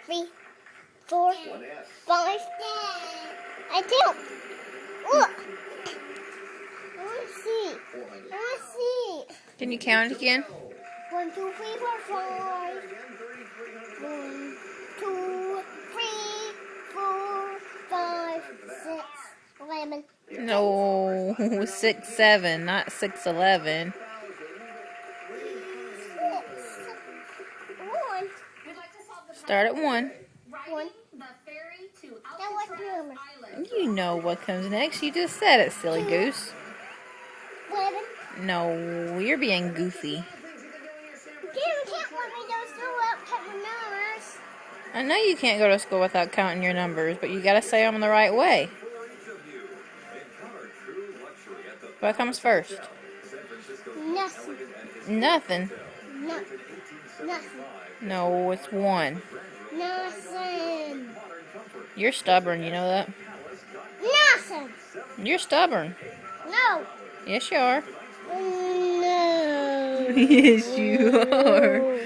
3, 4, 5. I count. Look. I want to see. I want to see. Can you count it again? 1, 2, 3, 4, 5. 1, 2, 3, 4, 5, 6, 11. No, 6, 7, not 6, 11. 6. 1. Start at 1. 1. Now what's the number? You know what comes next. You just said it, silly goose. 11. No, you're being goofy. You can't let me go school without counting numbers. I know you can't go to school without counting your numbers, but you gotta say them the right way. What comes first? Nothing. Nothing. No. Nothing. No, it's 1. Nothing. You're stubborn, you know that? Nothing. You're stubborn. No. Yes, you are. No. Yes, you are.